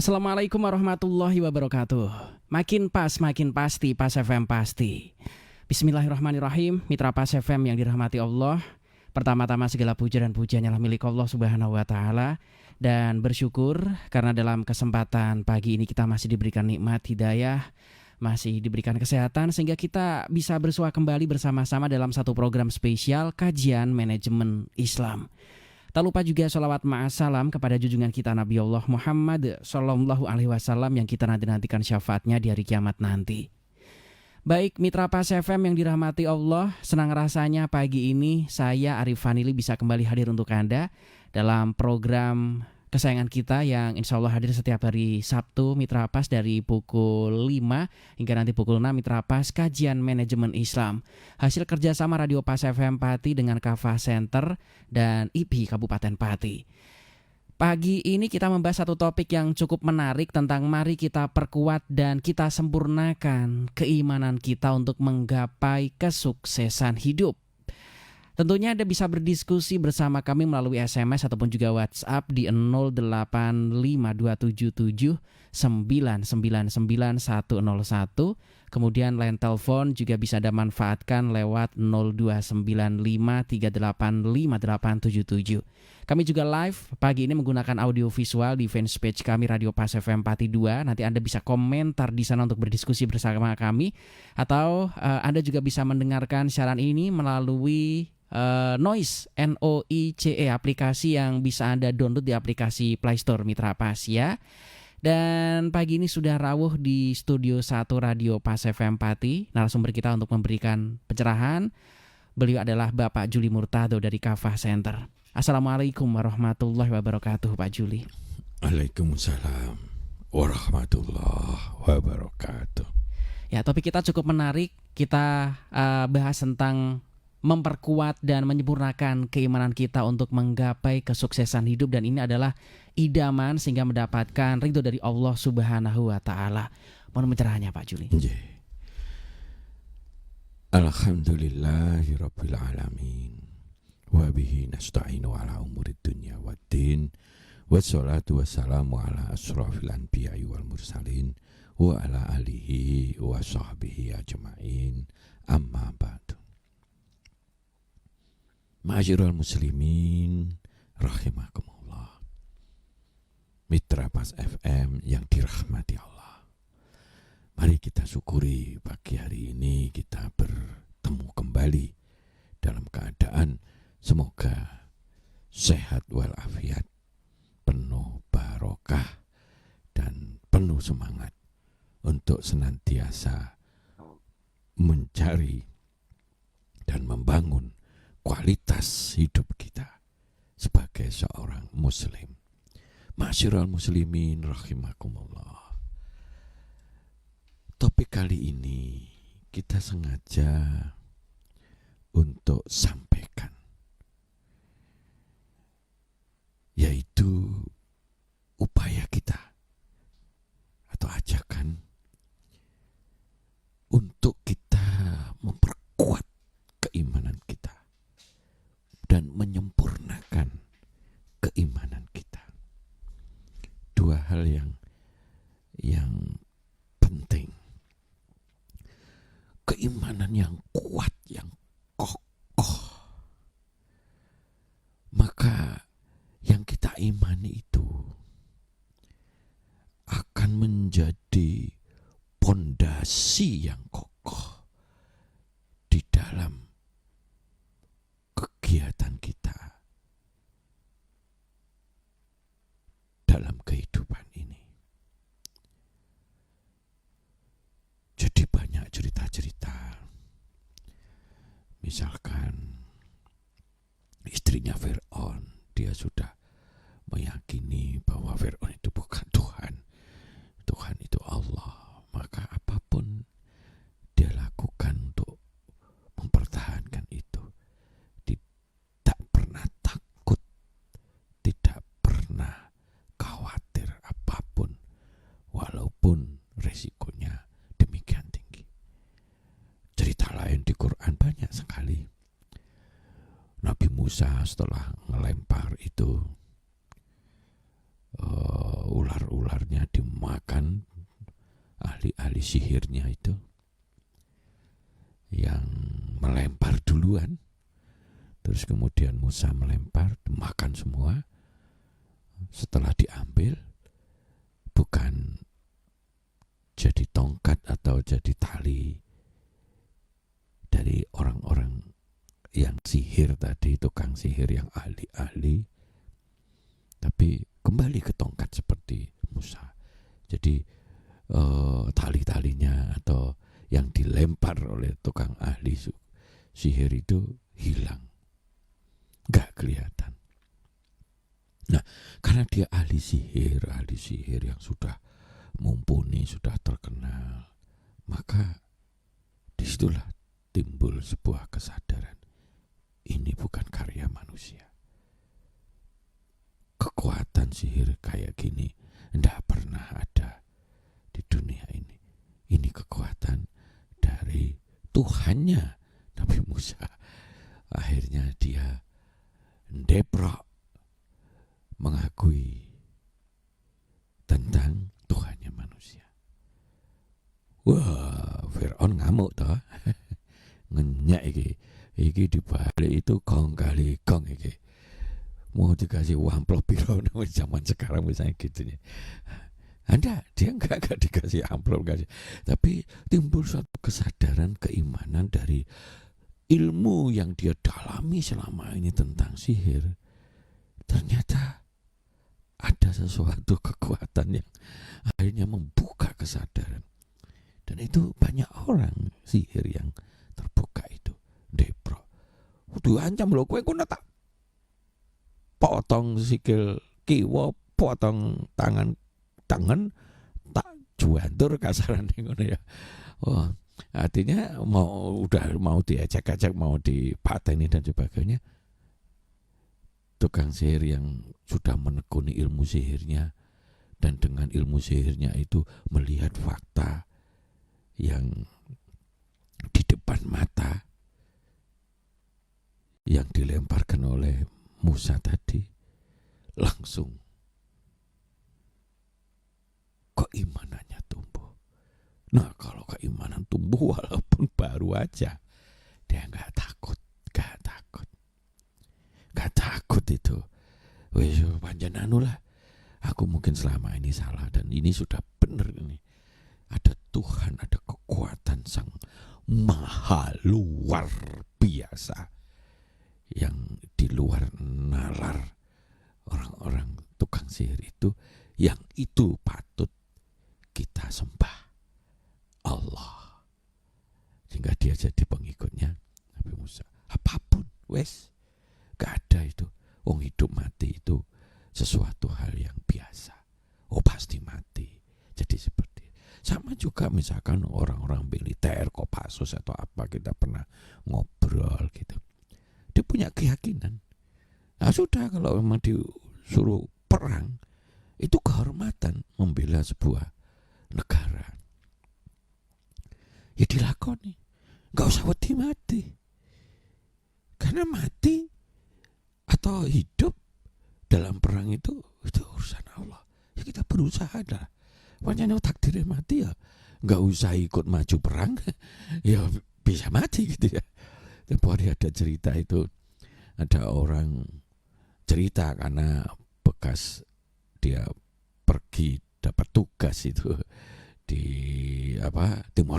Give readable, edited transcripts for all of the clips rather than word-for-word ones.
Assalamualaikum warahmatullahi wabarakatuh. Makin pas, makin pasti, Pas FM pasti. Bismillahirrahmanirrahim. Mitra Pas FM yang dirahmati Allah, pertama-tama segala puja dan pujian adalah milik Allah Subhanahu wa taala, dan bersyukur karena dalam kesempatan pagi ini kita masih diberikan nikmat hidayah, masih diberikan kesehatan sehingga kita bisa bersua kembali bersama-sama dalam satu program spesial kajian manajemen Islam. Tak lupa juga sholawat ma'asalam kepada junjungan kita Nabi Allah Muhammad Sallallahu Alaihi Wasallam yang kita nanti-nantikan syafaatnya di hari kiamat nanti. Baik mitra Pas FM yang dirahmati Allah, senang rasanya pagi ini saya Arif Fanili bisa kembali hadir untuk Anda dalam program kesayangan kita yang insya Allah hadir setiap hari Sabtu Mitra Pas dari pukul 5 hingga nanti pukul 6 Mitra Pas kajian manajemen Islam. Hasil kerjasama Radio Pas FM Pati dengan Kafah Center dan IP Kabupaten Pati. Pagi ini kita membahas satu topik yang cukup menarik tentang mari kita perkuat dan kita sempurnakan keimanan kita untuk menggapai kesuksesan hidup. Tentunya Anda bisa berdiskusi bersama kami melalui SMS ataupun juga WhatsApp di 085277999101. Kemudian line telepon juga bisa Anda manfaatkan lewat 0295385877. Kami juga live pagi ini menggunakan audio visual di fanpage kami Radio Pas FM Pati 2. Nanti Anda bisa komentar di sana untuk berdiskusi bersama kami. Atau Anda juga bisa mendengarkan siaran ini melalui Noise, Noice, aplikasi yang bisa Anda download di aplikasi Play Store Mitra Pas ya. Dan pagi ini sudah rawuh di studio 1 Radio Pas FM Pati. Narasumber kita untuk memberikan pencerahan, beliau adalah Bapak Juli Murtado dari Kafah Center. Assalamualaikum warahmatullahi wabarakatuh Pak Juli. Waalaikumsalam warahmatullahi wabarakatuh. Ya, topik kita cukup menarik. Kita bahas tentang memperkuat dan menyempurnakan keimanan kita untuk menggapai kesuksesan hidup, dan ini adalah idaman sehingga mendapatkan ridho dari Allah Subhanahu wa taala. Mohon pencerahannya Pak Juli. Alhamdulillahirabbil alamin. Wa bihi nasta'inu ala umurid dunya waddin. Wassalatu wassalamu ala asrofil anbiya'i wal mursalin wa ala alihi wa sahbihi ajma'in. Amma ba'du. Ma'asyiral muslimin rahimakumullah. Mitra Pas FM yang dirahmati Allah. Mari kita syukuri pagi hari ini kita bertemu kembali dalam keadaan semoga sehat walafiat, penuh barokah dan penuh semangat untuk senantiasa mencari dan membangun kualitas hidup kita sebagai seorang muslim. Ma'asyiral muslimin rahimakumullah. Topik kali ini kita sengaja untuk sampaikan, yaitu upaya kita atau ajakan untuk kita memperkuat keimanan kita dan menyempurnakan keimanan kita. Dua hal yang penting. Keimanan yang kuat, yang kokoh. Maka yang kita imani itu akan menjadi pondasi yang kokoh di dalam kegiatan kita dalam kehidupan ini. Jadi banyak cerita-cerita. Misalkan istrinya Fir'aun, dia sudah meyakini bahwa Fir'aun itu bukan Tuhan. Tuhan itu Allah. Maka apapun dia lakukan untuk mempertahankan itu. Tidak pernah takut, tidak pernah khawatir apapun, walaupun resikonya demikian tinggi. Cerita lain di Quran banyak sekali. Nabi Musa setelah melempar itu ular-ularnya dimakan ahli-ahli sihirnya itu, yang melempar duluan. Terus kemudian Musa melempar, makan semua. Setelah diambil, bukan jadi tongkat atau jadi tali dari orang-orang yang sihir tadi, tukang sihir yang ahli-ahli, tapi kembali ke tongkat seperti Musa. Jadi tali-talinya atau yang dilempar oleh tukang ahli sihir itu hilang, gak kelihatan. Nah, karena dia ahli sihir yang sudah mumpuni, sudah terkenal, maka disitulah timbul sebuah kesadaran, ini bukan karya manusia. Kekuatan sihir kayak gini tidak pernah ada di dunia ini. Ini kekuatan dari Tuhannya Nabi Musa. Akhirnya dia ndeprok mengakui tentang Tuhannya manusia. Wah, Fir'aun ngamuk toh. Ngenyak iki dibalik itu kong kali kong iki. Mau dikasih amplop piro zaman sekarang misalnya gitu ya. Dia enggak dikasih amplop, kasih. Tapi timbul suatu kesadaran keimanan dari ilmu yang dia dalami selama ini tentang sihir. Ternyata ada sesuatu kekuatan yang akhirnya membuka kesadaran. Dan itu banyak orang sihir yang terbuka itu. Depro. Diancam lho, kowe kena tak potong sikil kiwa, potong tangan tak juantur kasarane ngono ya. Oh, artinya mau diajak-ajak, mau dipateni dan sebagainya. Tukang sihir yang sudah menekuni ilmu sihirnya dan dengan ilmu sihirnya itu melihat fakta yang di depan mata yang dilemparkan oleh Musa tadi, langsung keimanannya tumbuh. Nah, kalau keimanan tumbuh walaupun baru aja, dia nggak takut itu. Wes panjen lah. Aku mungkin selama ini salah dan ini sudah benar ini. Ada Tuhan, ada kekuatan sang maha luar biasa yang di luar nalar orang-orang tukang sihir itu, yang itu patut kita sembah Allah, sehingga dia jadi pengikutnya Nabi Musa. Apapun wes gak ada itu. Wong hidup mati itu sesuatu hal yang biasa. Oh, pasti mati. Jadi seperti sama juga misalkan orang-orang militer, Kopassus atau apa, kita pernah ngobrol gitu. Dia punya keyakinan. Nah sudah, kalau memang disuruh perang, itu kehormatan membela sebuah negara. Ya dilakoni. Gak usah wedi mati. Karena mati atau hidup dalam perang itu urusan Allah. Ya kita berusaha dah. Makanya takdirnya mati ya gak usah ikut maju perang. Ya bisa mati gitu ya. Tempoh hari ada cerita itu, ada orang cerita karena bekas dia pergi dapat tugas itu di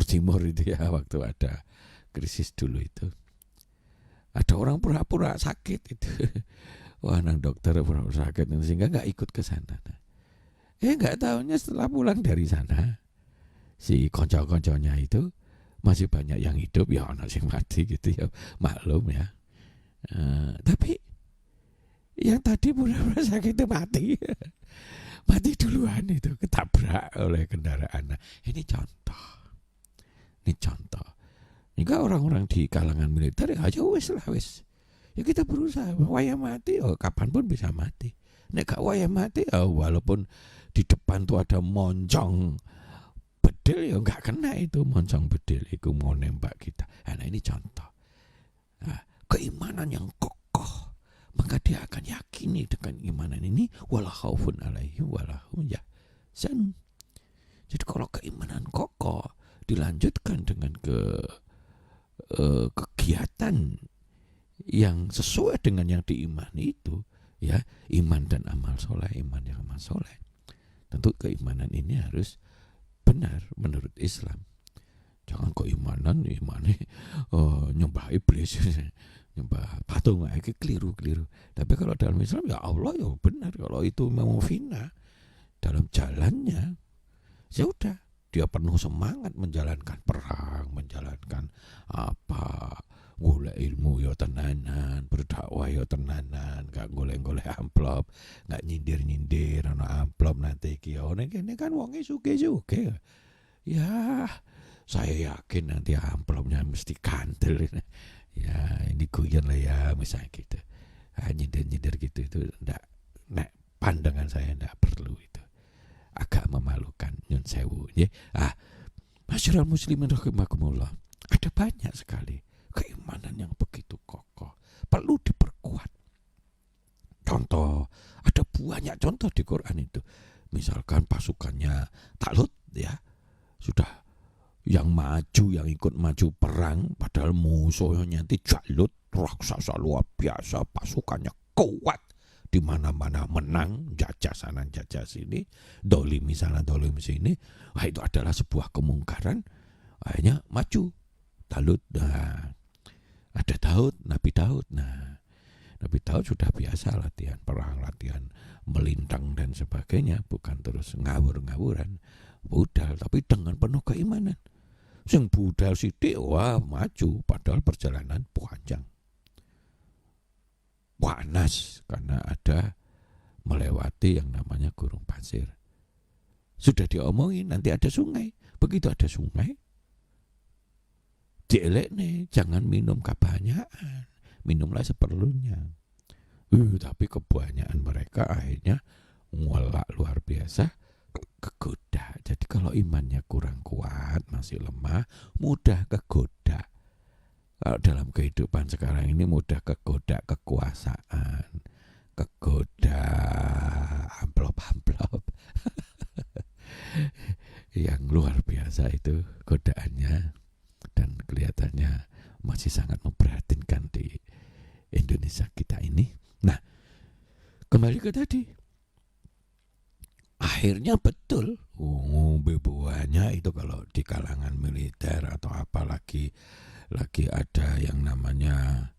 Timur itu ya, waktu ada krisis dulu itu. Ada orang pura-pura sakit itu. Wah, nang dokter pura-pura sakit sehingga nggak ikut ke sana. Nggak tahunya setelah pulang dari sana, si konco-konconya itu masih banyak yang hidup, ya ono sing mati gitu ya, maklum ya. Tapi yang tadi pura-pura sakit itu mati. Mati duluan itu, ketabrak oleh kendaraan. Nah, ini contoh. Jika orang-orang di kalangan militer aja wis. Ya kita berusaha, waya mati, kapanpun bisa mati. Nek gak waya mati, walaupun di depan tuh ada moncong bedil, ya gak kena itu moncong bedil, itu mau nembak kita. Nah ini contoh. Nah, keimanan yang kokoh maka dia akan yakini dengan keimanan ini wala khaufun alaihim wala hum yahzanun. Jadi kalau keimanan kokoh dilanjutkan dengan kegiatan yang sesuai dengan yang diimani itu, ya, iman dan amal soleh, iman dan amal soleh. Tentu keimanan ini harus benar menurut Islam. Jangan keimanan nyembah iblis, nyembah patung, itu keliru. Tapi kalau dalam Islam ya Allah ya benar. Kalau itu mau fina dalam jalannya, ya udah, dia penuh semangat menjalankan perang, menjalankan apa, golek ilmu ya tenanan, berdakwah ya tenanan, gak golek-golek amplop, gak nyindir ana amplop nanti iki ya ini kan wonge suge-suge. Ya, saya yakin nanti amplopnya mesti kandel. Ya, ini guyon lah ya, misalnya gitu. Nyindir-nyindir gitu itu enggak, pandangan saya enggak perlu itu. Agak memalukan, nyun sewu, ya. Masyarakat muslimin rahimakumullah, ada banyak sekali keimanan yang begitu kokoh, perlu diperkuat. Contoh, ada banyak contoh di Quran itu. Misalkan pasukannya Talut, ya, sudah yang maju, yang ikut maju perang, padahal musuhnya nanti Jalut, raksasa luar biasa, pasukannya kuat, di mana-mana menang, jajah sana jajah sini, dolimi sana dolimi sini. Wah, itu adalah sebuah kemungkaran. Akhirnya maju Talut. Nah, ada Nabi Daud. Nah, Nabi Daud sudah biasa latihan perang, latihan melintang dan sebagainya, bukan terus ngawur-ngawuran, budal, tapi dengan penuh keimanan. Sing budal sithik wah maju, padahal perjalanan panjang, panas karena ada melewati yang namanya gurun pasir. Sudah diomongin nanti ada sungai. Begitu ada sungai, dielekne, jangan minum kebanyakan, minumlah seperlunya. Tapi kebanyakan mereka akhirnya ngolak luar biasa, kegoda. Jadi kalau imannya kurang kuat, masih lemah, mudah kegoda. Kalau dalam kehidupan sekarang ini mudah kegoda kekuasaan, kegoda amplop-amplop. Yang luar biasa itu godaannya, dan kelihatannya masih sangat memprihatinkan di Indonesia kita ini. Nah, kembali ke tadi. Akhirnya betul, buahnya itu kalau di kalangan militer atau apalagi lagi ada yang namanya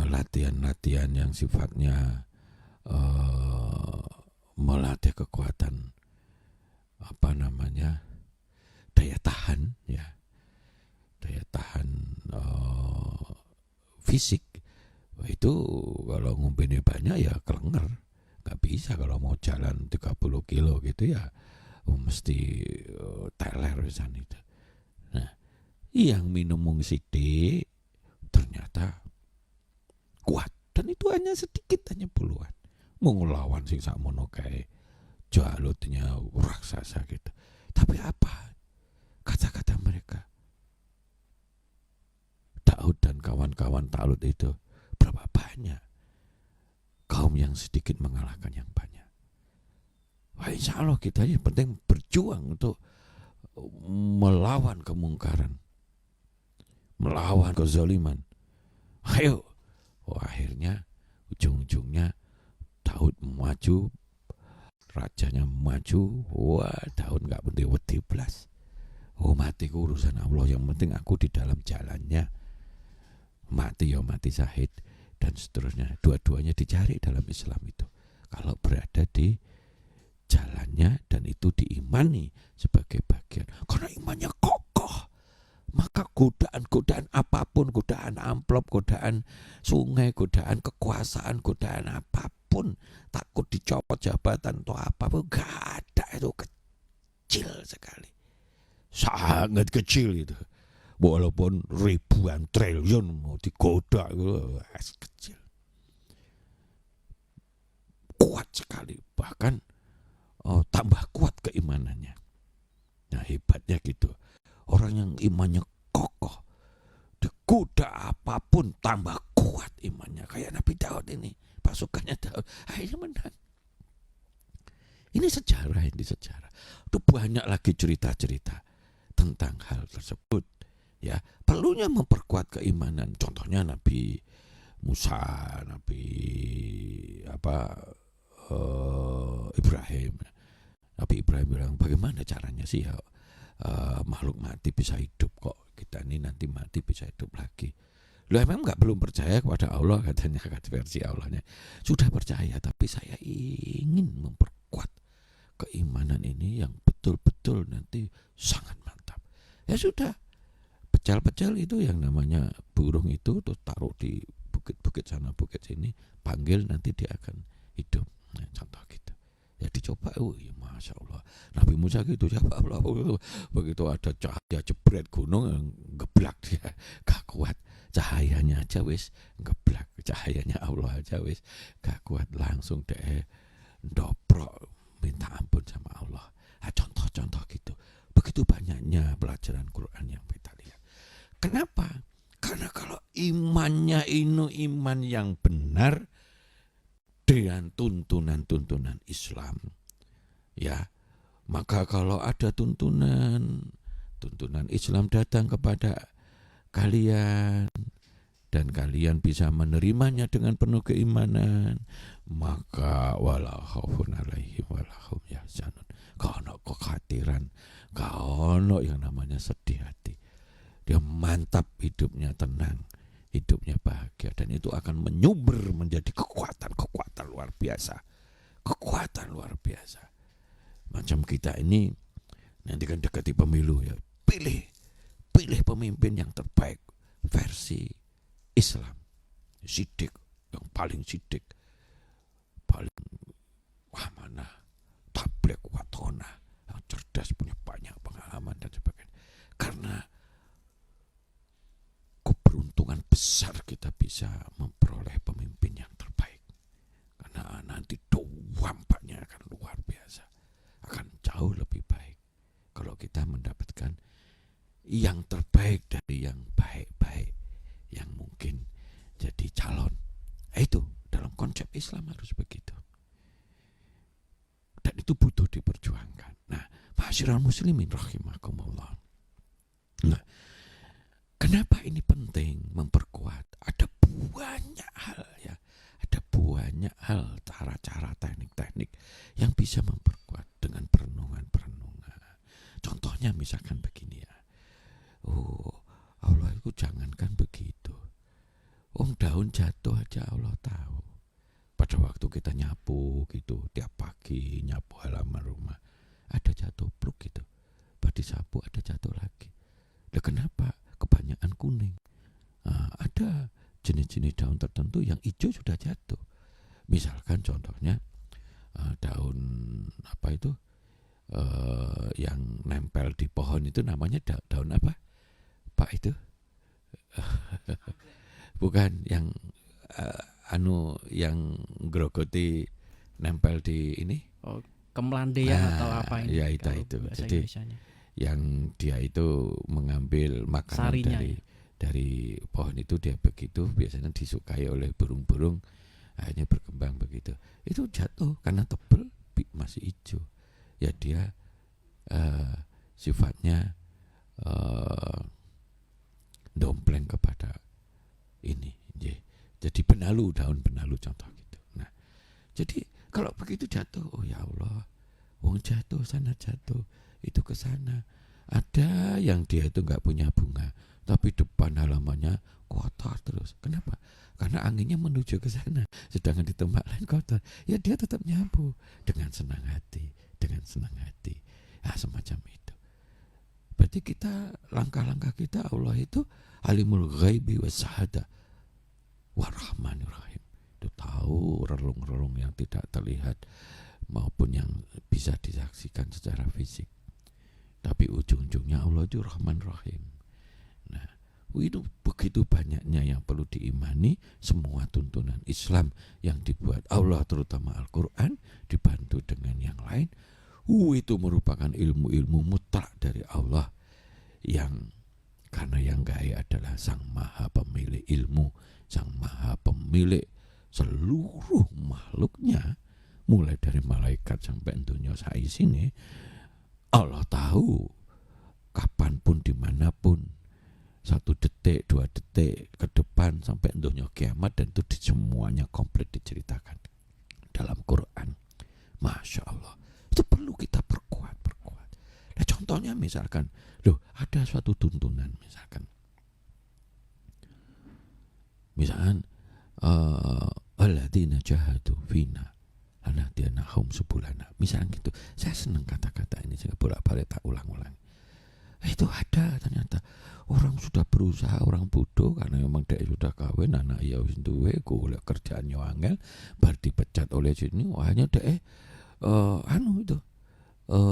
latihan-latihan yang sifatnya melatih kekuatan daya tahan, ya, daya tahan fisik. Itu kalau ngombene banyak ya kelenger, nggak bisa. Kalau mau jalan 30 kilo gitu ya mesti teler pisan itu. Nah, yang minum mung sithik ternyata kuat, dan itu hanya sedikit, hanya puluhan. Mau ngelawan sing sakmono kae Jalutnya raksasa gitu. Tapi apa kata-kata mereka? Daud dan kawan-kawan Talut itu, berapa banyak kaum yang sedikit mengalahkan yang banyak. Wah, insya Allah kita yang penting berjuang untuk melawan kemungkaran, melawan kezaliman. Ayo. Akhirnya ujung-ujungnya Daud maju, rajanya maju. Wah, Daud gak wedi blas. Mati ku urusan Allah, yang penting aku di dalam jalannya. Mati ya mati syahid, dan seterusnya. Dua-duanya dicari dalam Islam itu. Kalau berada di jalannya dan itu diimani sebagai bagian. Karena imannya kokoh, maka godaan-godaan apapun, godaan amplop, godaan sungai, godaan kekuasaan, godaan apapun, takut dicopot jabatan atau apapun, gak ada. Itu kecil sekali, sangat kecil itu. Walaupun ribuan triliun mau digoda, itu kecil, kuat sekali, bahkan tambah kuat keimanannya. Nah, hebatnya gitu. Orang yang imannya kokoh, digoda apapun tambah kuat imannya. Kayak Nabi Daud ini, pasukannya Daud, akhirnya menang. Ini sejarah. Itu banyak lagi cerita-cerita tentang hal tersebut. Ya, perlunya memperkuat keimanan. Contohnya Nabi Musa, Nabi Ibrahim. Nabi Ibrahim bilang, bagaimana caranya sih ya makhluk mati bisa hidup kok, kita ini nanti mati bisa hidup lagi. Lu emang belum percaya kepada Allah, katanya, kata versi Allahnya. Sudah percaya, tapi saya ingin memperkuat keimanan ini yang betul-betul nanti sangat mantap. Ya sudah, pecel-pecel itu yang namanya burung itu tuh taruh di bukit-bukit sana bukit sini, panggil nanti dia akan hidup. Nah, contoh gitu. Ya dicoba, ya Masya Allah. Nabi Musa gitu, ya Allah, begitu ada cahaya jebret gunung, geblak dia, gak kuat. Cahayanya aja wis geblak, cahayanya Allah aja wis gak kuat, langsung deh doprok minta ampun sama Allah. Nah, contoh-contoh gitu. Begitu banyaknya pelajaran Quran yang kita lihat. Kenapa? Karena kalau imannya ini iman yang benar dengan tuntunan-tuntunan Islam, ya, maka kalau ada tuntunan Islam datang kepada kalian dan kalian bisa menerimanya dengan penuh keimanan, maka wala khaufun alaihim wala hum yahzanun. Kalau kekhawatiran, kalau yang namanya sedih hati, dia mantap hidupnya, tenang, hidupnya bahagia, dan itu akan menyumber menjadi kekuatan luar biasa. Kekuatan luar biasa. Macam kita ini nanti kan dekati pemilu ya, pilih pemimpin yang terbaik versi Islam. Sidik, yang paling sidik, paling mana tablek watona, yang cerdas, punya banyak pengalaman dan sebagainya. Karena keberuntungan besar kita bisa memperoleh pemimpin yang terbaik. Karena nanti dampaknya akan luar biasa, akan jauh lebih baik kalau kita mendapatkan yang terbaik dari yang baik-baik yang mungkin jadi calon. Itu dalam konsep Islam harus begitu. Dan itu butuh diperjuangkan. Nah, ma'asyiral muslimin rahimakumullah. Nah, kenapa ini penting memperkuat? Ada banyak hal ya. Ada banyak hal, cara-cara, teknik-teknik yang bisa memperkuat dengan perenungan-perenungan. Contohnya misalkan begini ya. Oh, Allah itu jangankan begitu. Daun jatuh aja Allah tahu. Pada waktu kita nyapu gitu, tiap pagi nyapu halaman rumah, ada jatuh pluk gitu. Badi sapu ada jatuh lagi. Lah kenapa? Kebanyakan kuning. Ada jenis-jenis daun tertentu yang hijau sudah jatuh. Misalkan contohnya daun apa itu yang nempel di pohon itu namanya daun apa? Pak itu bukan yang yang grogoti nempel di ini. Oh, kemlandean atau apa ini? Ya itu. Jadi Indonesianya, yang dia itu mengambil makanan sarinya, dari pohon itu, dia begitu biasanya disukai oleh burung-burung, akhirnya berkembang begitu. Itu jatuh karena tebal masih hijau. Ya dia sifatnya dompleng kepada ini. Jadi daun benalu contoh gitu. Nah, jadi kalau begitu jatuh, oh ya Allah, wong jatuh sana jatuh, itu ke sana. Ada yang dia itu nggak punya bunga, tapi depan halamannya kotor terus. Kenapa? Karena anginnya menuju ke sana, sedangkan di tempat lain kotor. Ya dia tetap nyapu dengan senang hati. Nah, semacam itu. Berarti kita, langkah-langkah kita, Allah itu alimul ghaibi was syahada warahmanir rahim. Itu tahu relung-relung yang tidak terlihat maupun yang bisa disaksikan secara fisik. Tapi ujung-ujungnya Allah itu Rahman Rahim. Nah, itu begitu banyaknya yang perlu diimani. Semua tuntunan Islam yang dibuat Allah, terutama Al-Quran, dibantu dengan yang lain, itu merupakan ilmu-ilmu mutlak dari Allah, yang karena yang gaib adalah Sang Maha Pemilik ilmu, Sang Maha Pemilik seluruh makhluknya, mulai dari malaikat sampai dunia saisine, Allah tahu kapanpun dimanapun, 1 detik 2 detik ke depan sampai dunia kiamat, dan itu semuanya komplit diceritakan dalam Quran. Masya Allah, itu perlu kita perkuat. Nah, contohnya misalkan, ada suatu tuntunan, misalkan alladzina jahadu fina lanahdiyanahum subulana, misalkan gitu. Saya senang kata-kata ini, saya bolak-balik tak ulang-ulang. Itu ada ternyata orang sudah berusaha, orang bodoh, karena memang dia sudah kawin, anak ya wis duwe, golek kerjaan yo angel, bar dipecat oleh sini, hanya dia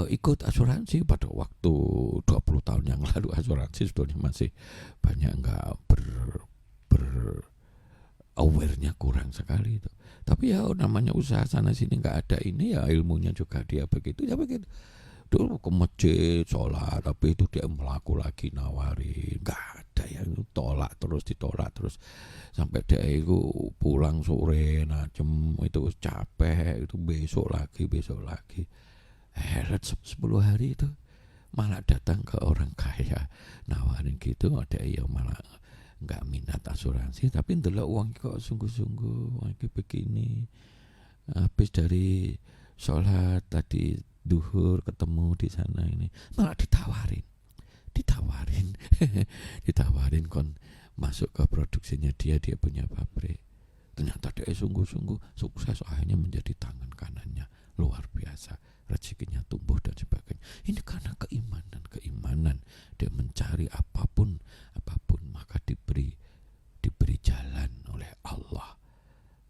ikut asuransi pada waktu 20 tahun yang lalu. Asuransi sebetulnya masih banyak nggak awarenya kurang sekali itu. Tapi ya namanya usaha sana sini nggak ada ini, ya ilmunya juga dia begitu. Dulu ke masjid sholat, tapi itu dia melaku lagi nawarin, nggak ada, yang ditolak terus sampai dia itu pulang sore najem, itu capek, itu besok lagi. 10 hari itu malah datang ke orang kaya nawarin gitu, ada yang malah nggak minat asuransi, tapi ndelok uang kok sungguh-sungguh lagi begini. Habis dari sholat tadi duhur ketemu di sana, ini malah ditawarin kon masuk ke produksinya dia punya pabrik. Ternyata dia sungguh-sungguh sukses, akhirnya menjadi tangan kanannya, luar biasa, rezekinya tumbuh dan sebagainya. Ini karena keimanan dia mencari apapun maka diberi jalan oleh Allah.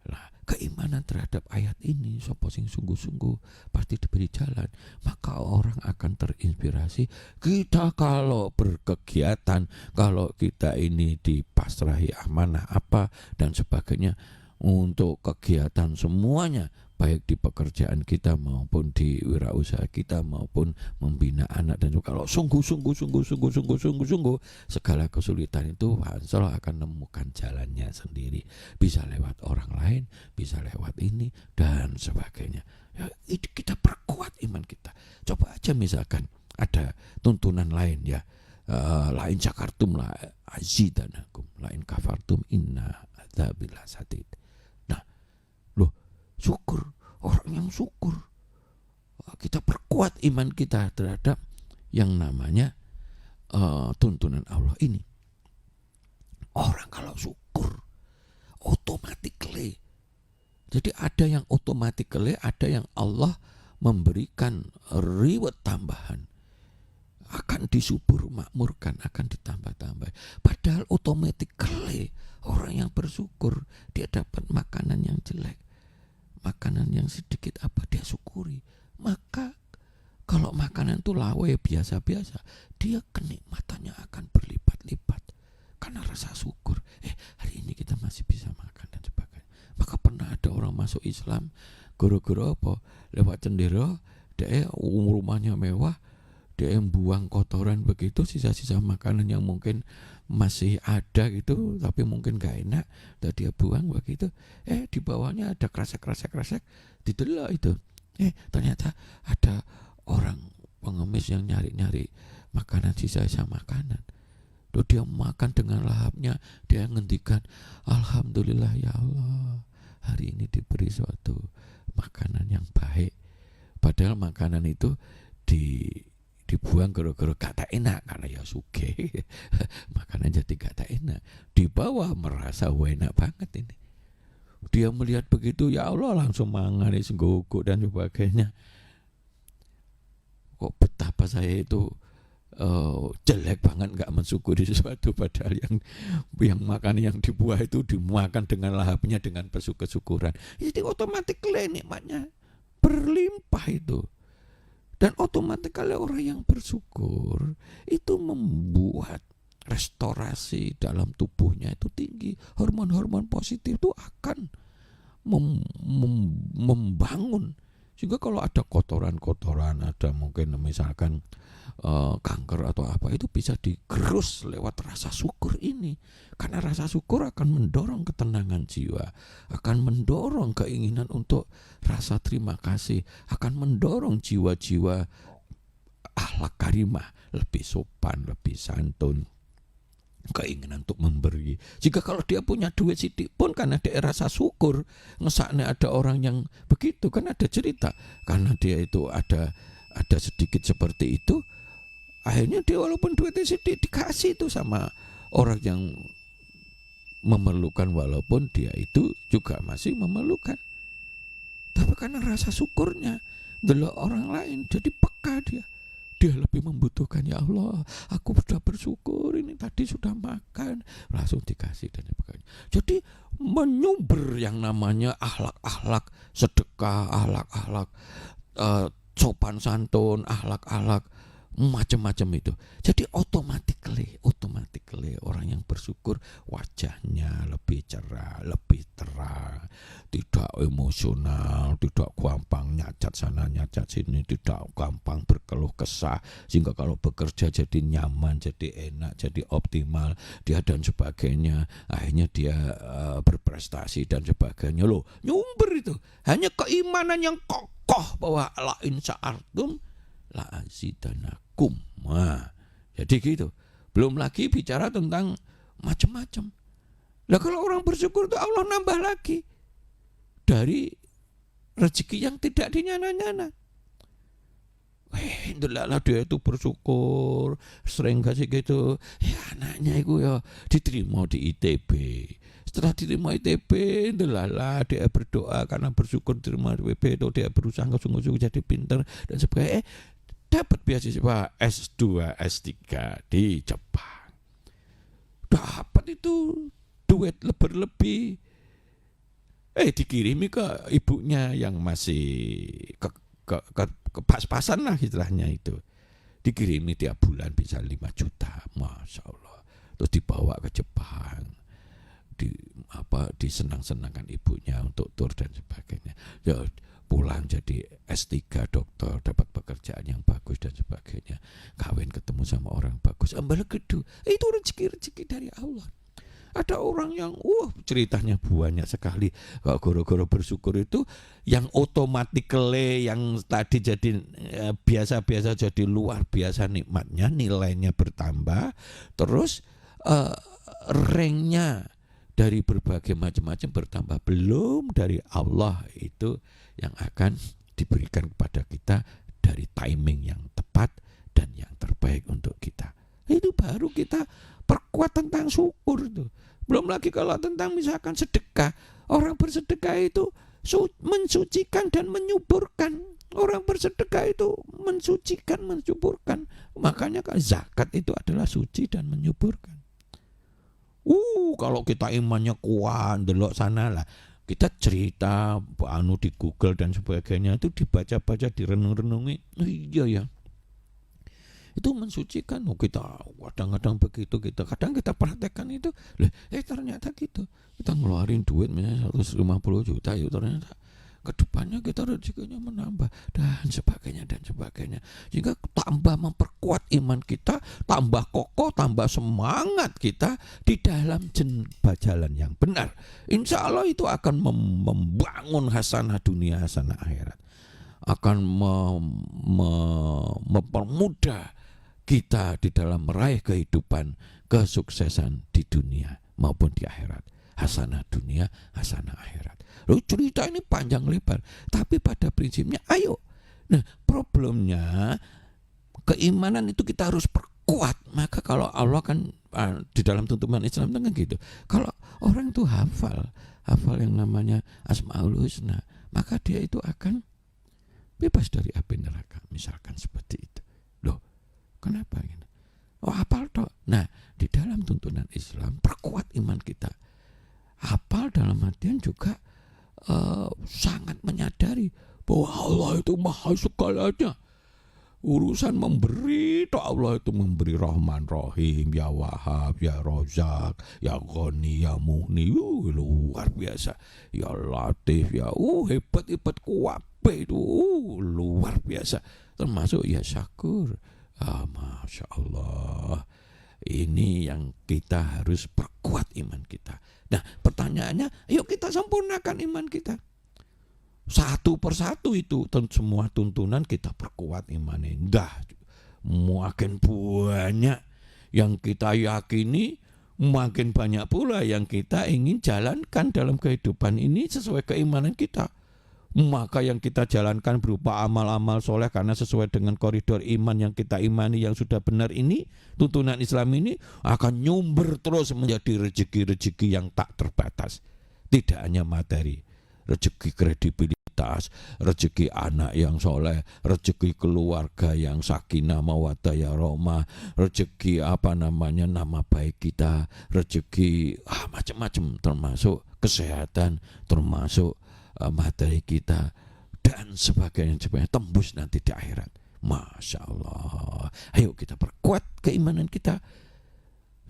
Nah, keimanan terhadap ayat ini, sapa sing sungguh-sungguh pasti diberi jalan, maka orang akan terinspirasi. Kita kalau berkegiatan, kalau kita ini dipasrahi amanah apa dan sebagainya, untuk kegiatan semuanya, baik di pekerjaan kita maupun di wirausaha kita maupun membina anak, dan juga kalau sungguh-sungguh segala kesulitan itu Allah akan menemukan jalannya sendiri. Bisa lewat orang lain, bisa lewat ini dan sebagainya. Ya, itu kita perkuat iman kita. Coba aja misalkan ada tuntunan lain, ya, lain syakartum la azidanakum, lain kafartum inna adzabil sadid. Nah, syukur, orang yang syukur, kita perkuat iman kita terhadap yang namanya tuntunan Allah ini. Orang kalau syukur automatically, jadi ada yang automatically, ada yang Allah memberikan reward tambahan, akan disubur makmurkan, akan ditambah-tambah. Padahal automatically orang yang bersyukur dia dapat makanan yang jelek, makanan yang sedikit apa dia syukuri. Maka kalau makanan itu lawe biasa-biasa, dia kenikmatannya akan berlipat-lipat karena rasa syukur. Hari ini kita masih bisa makan dan sebagainya. Maka pernah ada orang masuk Islam gara-gara apa? Lewat cendera, dia rumahnya mewah, dia buang kotoran begitu, sisa-sisa makanan yang mungkin masih ada gitu, tapi mungkin gak enak, dan dia buang begitu. Di bawahnya ada kresek, didelok itu. Ternyata ada orang pengemis yang nyari makanan, sisa-sisa makanan. Tuh dia makan dengan lahapnya, dia ngendikan, alhamdulillah ya Allah, hari ini diberi suatu makanan yang baik. Padahal makanan itu dibuang gara-gara gak tak enak, karena ya sugih. Makanan jadi gak tak enak. Di bawah merasa enak banget ini. Dia melihat begitu, ya Allah, langsung mangan senggogok dan sebagainya. Kok betapa saya itu jelek banget gak mensyukuri sesuatu, padahal yang makan yang dibuah itu dimakan dengan lahapnya, dengan kesyukuran. Jadi otomatis nikmatnya berlimpah itu. Dan otomatis orang yang bersyukur itu membuat restorasi dalam tubuhnya itu tinggi. Hormon-hormon positif itu akan membangun Sehingga kalau ada kotoran-kotoran, ada mungkin misalkan kanker atau apa, itu bisa digerus lewat rasa syukur ini. Karena rasa syukur akan mendorong ketenangan jiwa, akan mendorong keinginan untuk rasa terima kasih, akan mendorong jiwa-jiwa akhlak karimah, lebih sopan, lebih santun, keinginan untuk memberi. Jika kalau dia punya duit sidik pun, karena dia rasa syukur, ngesakne ada orang yang begitu, kan ada cerita, karena dia itu ada sedikit seperti itu, akhirnya dia walaupun duitnya sidik dikasih itu sama orang yang memerlukan, walaupun dia itu juga masih memerlukan. Tapi karena rasa syukurnya delok orang lain, jadi peka dia lebih membutuhkan. Ya Allah, aku sudah bersyukur, ini tadi sudah makan, langsung dikasih dan sebagainya. Jadi menyumber yang namanya akhlak-akhlak sedekah, akhlak-akhlak sopan santun, akhlak-akhlak macam-macam itu. Jadi automatically orang yang bersyukur wajahnya lebih cerah, lebih terang, tidak emosional, tidak gampang nyacat sana nyacat sini, tidak gampang berkeluh kesah, sehingga kalau bekerja jadi nyaman, jadi enak, jadi optimal dia dan sebagainya. Akhirnya dia berprestasi dan sebagainya. Loh, nyumber itu hanya keimanan yang kokoh bahwa la in sya'artum la azidanakum. Nah, jadi gitu. Belum lagi bicara tentang macam-macam. Lah kalau orang bersyukur itu Allah nambah lagi dari rezeki yang tidak dinyana-nyana. Ndelaklah dia itu bersyukur, sering kasih gitu. Ya anaknya itu ya diterima di ITB. Setelah diterima ITB, ndelaklah dia berdoa karena bersyukur diterima di ITB, itu dia berusaha sungguh-sungguh jadi pintar dan sebagainya. Dapat beasiswa S2, S3 di Jepang. Dapat itu duit berlebih. Dikirimi ke ibunya yang masih pas-pasan lah istilahnya itu. Dikirimi tiap bulan bisa 5 juta. Masya Allah. Terus dibawa ke Jepang. Disenang-senangkan ibunya untuk tur dan sebagainya. Ya, pulang jadi S3 dokter, dapat pekerjaan yang bagus dan sebagainya, kawin ketemu sama orang bagus, ambal gedu. Itu rezeki dari Allah. Ada orang yang ceritanya banyak sekali, kalau goro-goro bersyukur itu yang automatically, yang tadi jadi biasa-biasa jadi luar biasa nikmatnya, nilainya bertambah, terus ranknya dari berbagai macam-macam bertambah. Belum dari Allah itu yang akan diberikan kepada kita dari timing yang tepat dan yang terbaik untuk kita. Itu baru kita perkuat tentang syukur itu. Belum lagi kalau tentang misalkan sedekah. Orang bersedekah itu mensucikan dan menyuburkan. Orang bersedekah itu mensucikan, menyuburkan. Makanya kan zakat itu adalah suci dan menyuburkan. Kalau kita imannya kuat, delok sana lah. Kita cerita di Google dan sebagainya itu dibaca-baca, direnung-renungi. Iya ya. Itu mensucikan. Kita kadang-kadang begitu, kadang kita praktekkan itu. Ternyata gitu. Kita ngeluarin duit misalnya 150 juta, ya ternyata kedepannya kita rezekinya menambah dan sebagainya. Sehingga tambah memperkuat iman kita, tambah kokoh, tambah semangat kita di dalam jalan yang benar. Insya Allah itu akan membangun hasanah dunia, hasanah akhirat. Akan mempermudah kita di dalam meraih kehidupan, kesuksesan di dunia maupun di akhirat. Hasanah dunia, hasanah akhirat. Lalu cerita ini panjang lebar, tapi pada prinsipnya ayo. Nah, problemnya keimanan itu kita harus perkuat. Maka kalau Allah kan di dalam tuntunan Islam itu kan gitu. Kalau orang itu hafal yang namanya Asmaul Husna, maka dia itu akan bebas dari api neraka, misalkan seperti itu. Loh, kenapa ini? Hafal toh. Nah, di dalam tuntunan Islam perkuat iman kita. Hafal dalam artian juga sangat menyadari bahwa Allah itu maha segalanya. Urusan memberi, toh Allah itu memberi Rahman Rahim, ya Wahab, ya Rozak, ya Ghani, ya Mughni, luar biasa. Ya Latif, ya hebat kuat kabeh itu luar biasa. Termasuk ya syakur. Masya Allah. Ini yang kita harus perkuat iman kita. Nah pertanyaannya, ayo kita sempurnakan iman kita. Satu persatu itu semua tuntunan kita perkuat imannya. Dah makin banyak yang kita yakini, makin banyak pula yang kita ingin jalankan dalam kehidupan ini sesuai keimanan kita. Maka yang kita jalankan berupa amal-amal soleh karena sesuai dengan koridor iman yang kita imani yang sudah benar ini, tuntunan Islam ini akan nyumber terus menjadi rezeki-rezeki yang tak terbatas. Tidak hanya materi, rezeki kredibilitas, rezeki anak yang soleh, rezeki keluarga yang sakinah mawaddah warahmah, rezeki nama baik kita, rezeki macam-macam, termasuk kesehatan, termasuk materi kita dan sebagainya, tembus nanti di akhirat. Masya Allah. Ayo kita perkuat keimanan kita,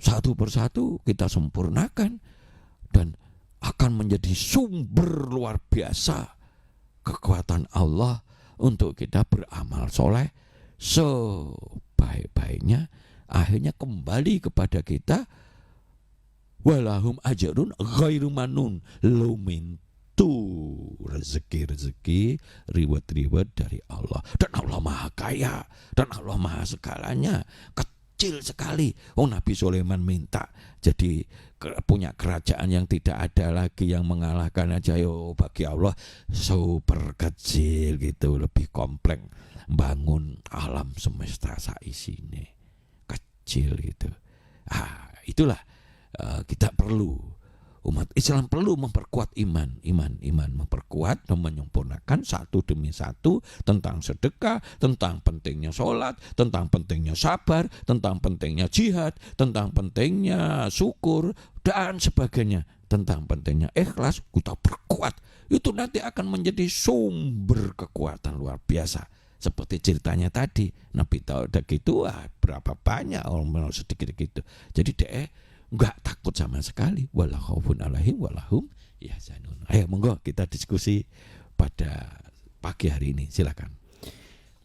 satu persatu kita sempurnakan, dan akan menjadi sumber luar biasa kekuatan Allah untuk kita beramal soleh sebaik-baiknya. Akhirnya kembali kepada kita, walahum ajrun ghairu mamnun, rezeki-rezeki, reward dari Allah. Dan Allah maha kaya, dan Allah maha segalanya. Kecil sekali. Nabi Sulaiman minta jadi punya kerajaan yang tidak ada lagi yang mengalahkan aja. Bagi Allah super kecil gitu, lebih kompleks bangun alam semesta saisine. Kecil gitu. Itulah kita perlu. Umat Islam perlu memperkuat iman, memperkuat dan menyempurnakan satu demi satu tentang sedekah, tentang pentingnya sholat, tentang pentingnya sabar, tentang pentingnya jihad, tentang pentingnya syukur dan sebagainya, tentang pentingnya ikhlas. Kita perkuat, itu nanti akan menjadi sumber kekuatan luar biasa. Seperti ceritanya tadi, Nabi Daud gitu, berapa banyak orang sedikit gitu. Jadi enggak takut sama sekali. Wala khaufun alaihim walahum yahzanun. Ayo monggo kita diskusi pada pagi hari ini, silakan.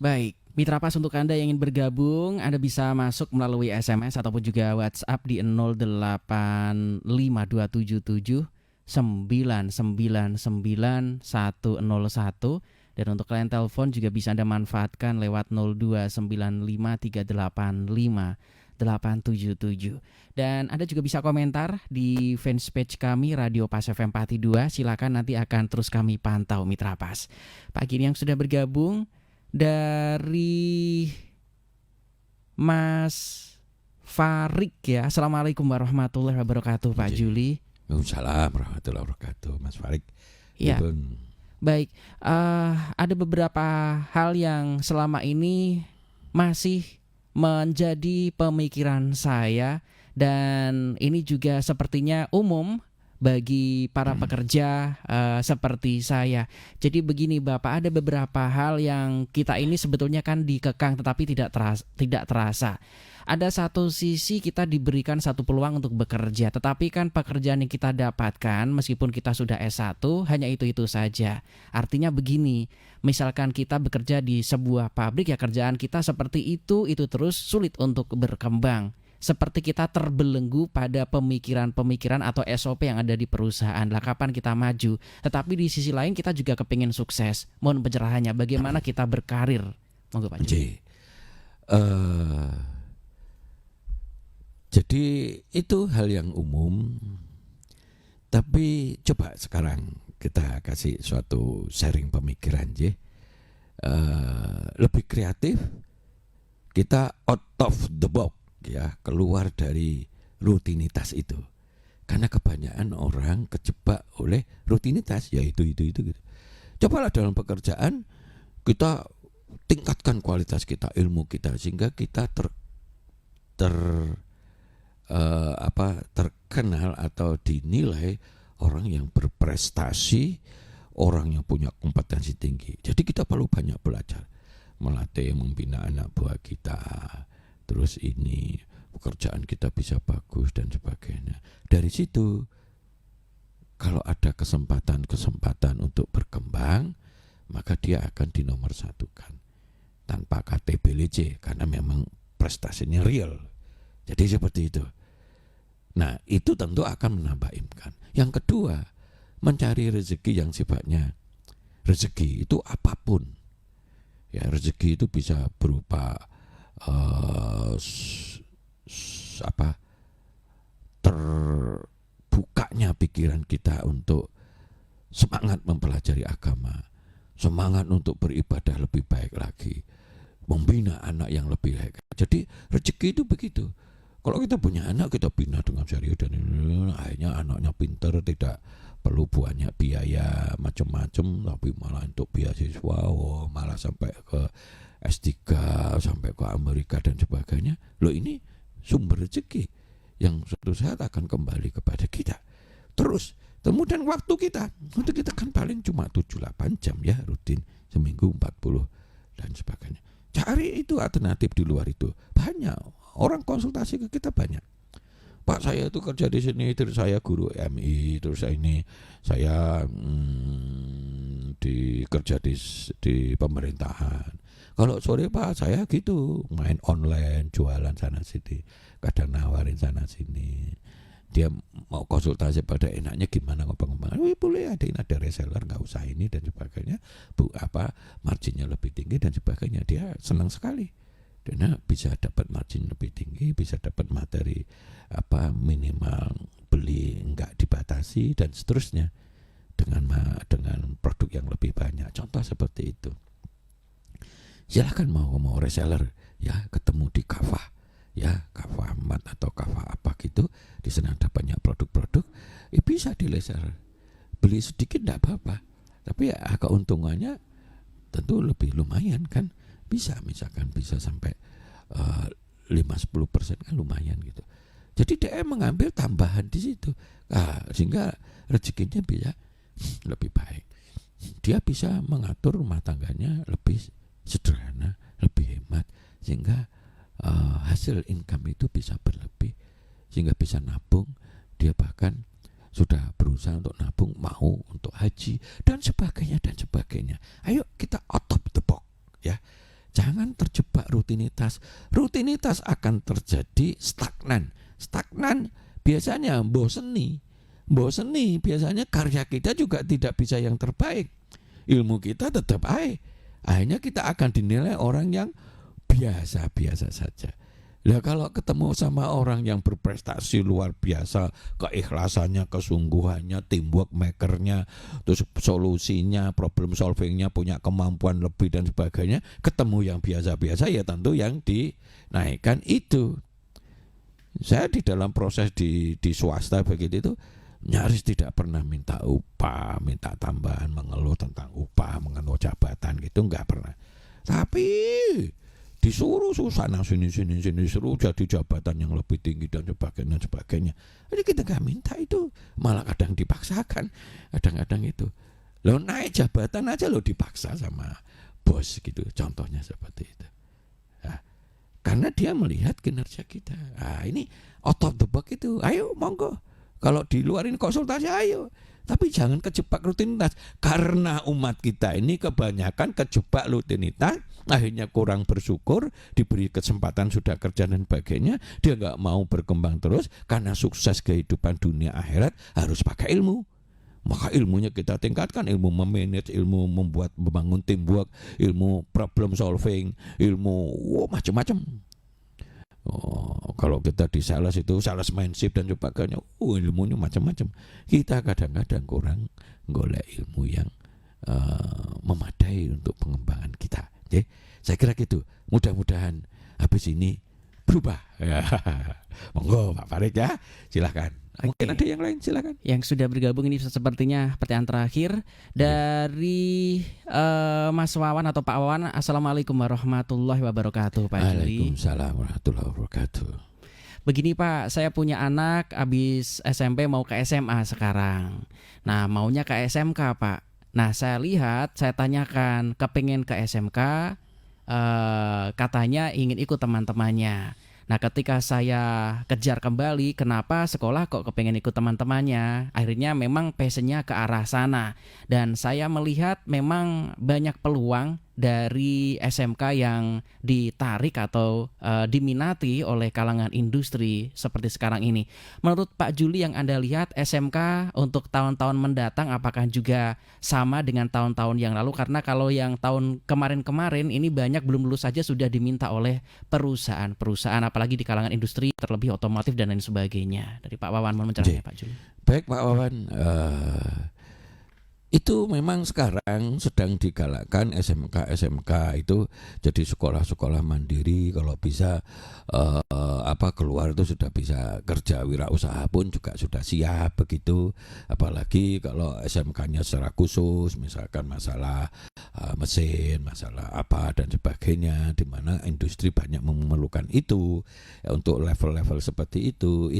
Baik, Mitra Pas, untuk Anda yang ingin bergabung, Anda bisa masuk melalui SMS ataupun juga WhatsApp di 085277 999 101. Dan untuk kalian telepon juga bisa Anda manfaatkan lewat 0295385 877. Dan Anda juga bisa komentar di fanspage kami Radio Pas FM Pati 2. Silakan, nanti akan terus kami pantau Mitra Pas. Pagi ini yang sudah bergabung dari Mas Farik ya. Assalamualaikum warahmatullahi wabarakatuh Pak Juli. Waalaikumsalam warahmatullahi wabarakatuh Mas Farik. Ya. Baik, ada beberapa hal yang selama ini masih menjadi pemikiran saya, dan ini juga sepertinya umum bagi para pekerja seperti saya. Jadi begini Bapak, ada beberapa hal yang kita ini sebetulnya kan dikekang tetapi tidak terasa. Ada satu sisi kita diberikan satu peluang untuk bekerja, tetapi kan pekerjaan yang kita dapatkan meskipun kita sudah S1 hanya itu-itu saja. Artinya begini, misalkan kita bekerja di sebuah pabrik, ya kerjaan kita seperti itu terus, sulit untuk berkembang. Seperti kita terbelenggu pada pemikiran-pemikiran atau SOP yang ada di perusahaan. Lah kapan kita maju? Tetapi di sisi lain kita juga kepingin sukses. Mohon pencerahannya, bagaimana kita berkarir? Monggo Pak Juli. Jadi itu hal yang umum. Tapi coba sekarang kita kasih suatu sharing pemikiran lebih kreatif. Kita out of the box ya, keluar dari rutinitas itu. Karena kebanyakan orang kejebak oleh rutinitas, ya itu gitu. Cobalah dalam pekerjaan kita tingkatkan kualitas kita, ilmu kita, sehingga kita terkenal atau dinilai orang yang berprestasi, orang yang punya kompetensi tinggi. Jadi kita perlu banyak belajar, melatih, membina anak buah kita. Terus ini pekerjaan kita bisa bagus dan sebagainya. Dari situ kalau ada kesempatan untuk berkembang, maka dia akan dinomorsatukan tanpa KTBLC karena memang prestasinya real. Jadi seperti itu. Nah, itu tentu akan menambah imkan. Yang kedua, mencari rezeki yang sifatnya rezeki itu apapun. Ya, rezeki itu bisa berupa terbukanya pikiran kita untuk semangat mempelajari agama, semangat untuk beribadah lebih baik lagi, membina anak yang lebih baik. Jadi rezeki itu begitu. Kalau kita punya anak, kita bina dengan serius dan akhirnya anaknya pintar, tidak perlu banyak biaya macam-macam, tapi malah untuk beasiswa, malah sampai ke S3, sampai ke Amerika dan sebagainya. Loh, ini sumber rezeki yang suatu saat akan kembali kepada kita. Terus kemudian waktu kita kan paling cuma 7-8 jam ya, rutin seminggu 40 dan sebagainya. Cari itu alternatif di luar itu. Banyak orang konsultasi ke kita, banyak. Pak, saya itu kerja di sini, terus saya guru MI, terus saya kerja di pemerintahan. Kalau sore Pak, saya gitu main online, jualan sana sini, kadang nawarin sana sini. Dia mau konsultasi pada enaknya gimana ngomong-ngomong, boleh ada reseller, nggak usah ini dan sebagainya. Marginnya lebih tinggi dan sebagainya. Dia senang sekali. Karena bisa dapat margin lebih tinggi, bisa dapat materi minimal beli nggak dibatasi dan seterusnya dengan produk yang lebih banyak. Contoh seperti itu. Silahkan mau reseller ya, ketemu di Kafah ya, Kafah Ahmad atau Kafah apa gitu, di sana ada banyak produk-produk, bisa di reseller. Beli sedikit enggak apa-apa, tapi ya keuntungannya tentu lebih lumayan kan. Bisa misalkan bisa sampai 5-10% kan lumayan gitu. Jadi dia mengambil tambahan di situ, sehingga rezekinya bisa lebih baik. Dia bisa mengatur rumah tangganya lebih sederhana, lebih hemat, sehingga hasil income itu bisa berlebih, sehingga bisa nabung. Dia bahkan sudah berusaha untuk nabung, mau untuk haji dan sebagainya dan sebagainya. Ayo kita out of the box ya. Jangan terjebak rutinitas. Rutinitas akan terjadi stagnan. Stagnan biasanya boseni. Boseni biasanya karya kita juga tidak bisa yang terbaik. Ilmu kita tetap akhirnya kita akan dinilai orang yang biasa-biasa saja. Lah kalau ketemu sama orang yang berprestasi luar biasa, keikhlasannya, kesungguhannya, teamwork makernya, terus solusinya, problem solvingnya, punya kemampuan lebih dan sebagainya, ketemu yang biasa-biasa ya tentu yang dinaikkan itu. Saya di dalam proses di swasta begitu itu nyaris tidak pernah minta upah, minta tambahan, mengeluh tentang upah, mengeluh jabatan gitu, enggak pernah. Tapi disuruh sana sini suruh jadi jabatan yang lebih tinggi dan sebagainya. Jadi kita nggak minta itu, malah kadang dipaksakan, kadang-kadang itu. Lo naik jabatan aja lo dipaksa sama bos gitu, contohnya seperti itu. Nah, karena dia melihat kinerja kita. Ini out of the box itu, ayo monggo. Kalau di luar ini konsultasi ayo. Tapi jangan kejebak rutinitas. Karena umat kita ini kebanyakan kejebak rutinitas, akhirnya kurang bersyukur, diberi kesempatan sudah kerja dan sebagainya, dia nggak mau berkembang terus. Karena sukses kehidupan dunia akhirat harus pakai ilmu. Maka ilmunya kita tingkatkan, ilmu memanage, ilmu membangun teamwork, ilmu problem solving, ilmu macam-macam. Kalau kita di sales itu salesmanship dan sebagainya, ilmunya macam-macam. Kita kadang-kadang kurang golek ilmu yang memadai untuk pengembangan kita. Saya kira gitu. Mudah-mudahan habis ini berubah. Monggo Pak Farid ya, silakan. Mungkin ada yang lain, silakan. Yang sudah bergabung ini sepertinya pertanyaan terakhir dari Mas Wawan atau Pak Wawan. Assalamualaikum warahmatullahi wabarakatuh Pak Juli. Waalaikumsalam warahmatullahi wabarakatuh. Begini Pak, saya punya anak habis SMP mau ke SMA sekarang. Nah maunya ke SMK Pak. Nah saya lihat, saya tanyakan kepengen ke SMK, katanya ingin ikut teman-temannya. Nah, ketika saya kejar kembali, kenapa sekolah kok kepengen ikut teman-temannya? Akhirnya memang passionnya ke arah sana. Dan saya melihat memang banyak peluang dari SMK yang ditarik atau diminati oleh kalangan industri seperti sekarang ini. Menurut Pak Juli yang Anda lihat, SMK untuk tahun-tahun mendatang apakah juga sama dengan tahun-tahun yang lalu? Karena kalau yang tahun kemarin-kemarin ini banyak belum lulus saja sudah diminta oleh perusahaan-perusahaan, apalagi di kalangan industri terlebih otomotif dan lain sebagainya. Dari Pak Wawan, mohon mencerahkan Pak Juli. Baik Pak Wawan, itu memang sekarang sedang digalakkan SMK itu jadi sekolah-sekolah mandiri, kalau bisa keluar itu sudah bisa kerja wirausaha pun juga sudah siap begitu. Apalagi kalau SMK-nya secara khusus, misalkan masalah mesin, masalah apa dan sebagainya, di mana industri banyak memerlukan itu ya, untuk level-level seperti itu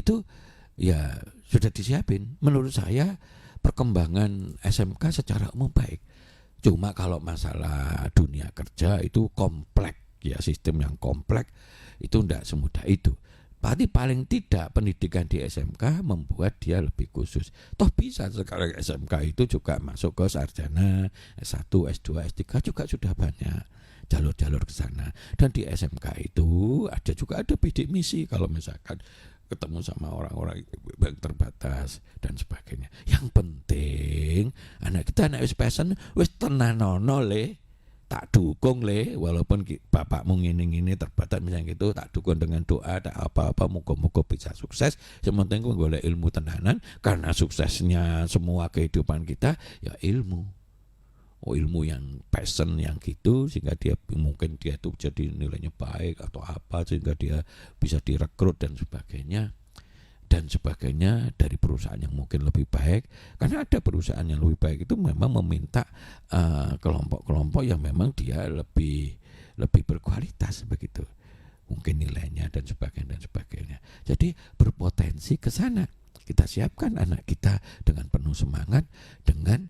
ya sudah disiapin. Menurut saya perkembangan SMK secara umum baik. Cuma kalau masalah dunia kerja itu kompleks ya, sistem yang kompleks itu tidak semudah itu. Berarti paling tidak pendidikan di SMK membuat dia lebih khusus. Toh bisa sekarang SMK itu juga masuk ke sarjana, S1, S2, S3 juga sudah banyak jalur-jalur ke sana. Dan di SMK itu ada bidik misi kalau misalkan ketemu sama orang-orang yang terbatas dan sebagainya. Yang penting anak kita wis pesen wis tenanono le, tak dukung le, walaupun bapakmu ngene-ngene terbatas misalnya gitu, tak dukung dengan doa, tak apa-apa, moga-moga bisa sukses. Sementing ku golek ilmu tenanan, karena suksesnya semua kehidupan kita ya ilmu. Ilmu yang passion yang gitu, sehingga dia mungkin dia tuh jadi nilainya baik atau apa, sehingga dia bisa direkrut dan sebagainya dari perusahaan yang mungkin lebih baik. Karena ada perusahaan yang lebih baik itu memang meminta kelompok-kelompok yang memang dia lebih berkualitas begitu, mungkin nilainya dan sebagainya. Jadi berpotensi ke sana. Kita siapkan anak kita dengan penuh semangat, dengan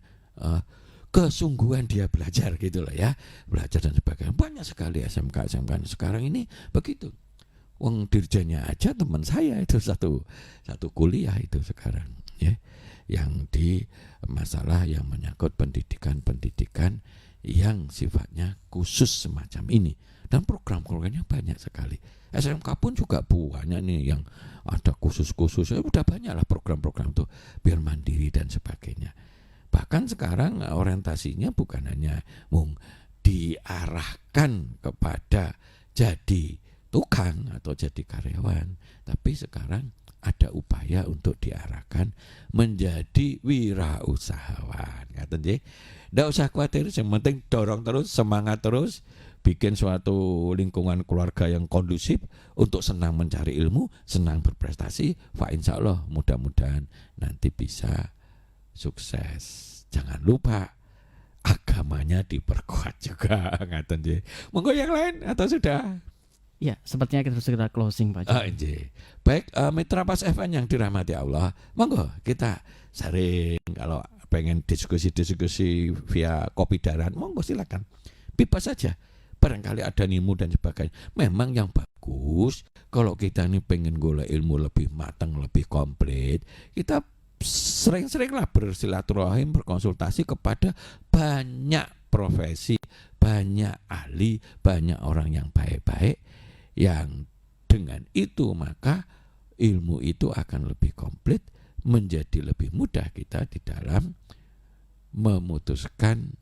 kesungguhan dia belajar gitu loh ya, belajar dan sebagainya. Banyak sekali SMK sekarang ini begitu. Wong dirjennya aja teman saya itu satu kuliah itu sekarang ya, yang di masalah yang menyangkut pendidikan yang sifatnya khusus semacam ini, dan program-programnya banyak sekali. SMK pun juga banyak nih yang ada khusus-khusus, udah banyak lah program-program tuh biar mandiri dan sebagainya. Bahkan sekarang orientasinya bukan hanya diarahkan kepada jadi tukang atau jadi karyawan, tapi sekarang ada upaya untuk diarahkan menjadi wirausahawan. Ngaten nggih. Ndak usah khawatir, yang penting dorong terus, semangat terus, bikin suatu lingkungan keluarga yang kondusif untuk senang mencari ilmu, senang berprestasi. Fa insyaallah mudah-mudahan nanti bisa sukses. Jangan lupa agamanya diperkuat juga. Ngaten nggih. Monggo yang lain atau sudah? Ya, sepertinya kita harus segera closing Pak. Baik, Mitra Pas FM yang dirahmati Allah, monggo kita sharing. Kalau pengen diskusi via kopi daran, monggo silakan. Bebas saja. Barangkali ada ilmu dan sebagainya. Memang yang bagus kalau kita ini pengen golek ilmu lebih matang, lebih komplit, kita sering-seringlah bersilaturahim, berkonsultasi kepada banyak profesi, banyak ahli, banyak orang yang baik-baik, yang dengan itu maka ilmu itu akan lebih komplit, menjadi lebih mudah kita di dalam memutuskan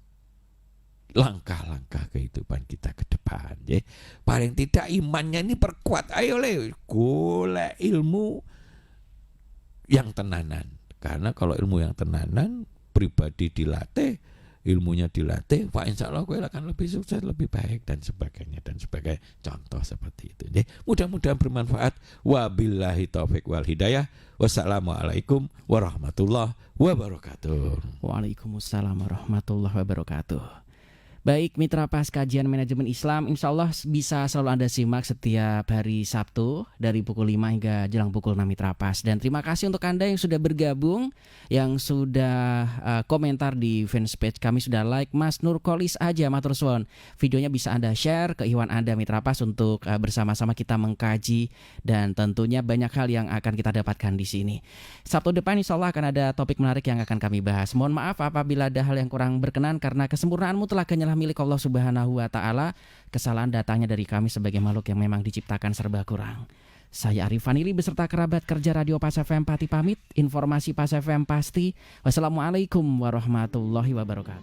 langkah-langkah kehidupan kita ke depan. Paling tidak imannya ini perkuat. Ayo golek ilmu yang tenanan. Karena kalau ilmu yang tenanan, pribadi dilatih, ilmunya dilatih, Pak insya Allah gue akan lebih sukses, lebih baik dan sebagainya. Contoh seperti itu. Mudah-mudahan bermanfaat. Wabillahi taufik wal hidayah. Wassalamualaikum warahmatullahi wabarakatuh. Waalaikumsalam warahmatullahi wabarakatuh. Baik Mitra Pas Kajian Manajemen Islam, insya Allah bisa selalu Anda simak setiap hari Sabtu dari pukul 5 hingga jelang pukul 6 Mitra Pas. Dan terima kasih untuk Anda yang sudah bergabung, yang sudah komentar di fanspage kami, sudah like. Mas Nurkolis aja matur suwun. Videonya bisa Anda share ke ikhwan Anda Mitra Pas untuk bersama-sama kita mengkaji, dan tentunya banyak hal yang akan kita dapatkan di sini. Sabtu depan insya Allah akan ada topik menarik yang akan kami bahas. Mohon maaf apabila ada hal yang kurang berkenan, karena kesempurnaan mutlak hanyalah milik Allah Subhanahu wa Ta'ala. Kesalahan datangnya dari kami sebagai makhluk yang memang diciptakan serba kurang. Saya Arif Vanili beserta kerabat kerja Radio Pas FM Pati pamit. Informasi Pas FM pasti. Wassalamualaikum warahmatullahi wabarakatuh.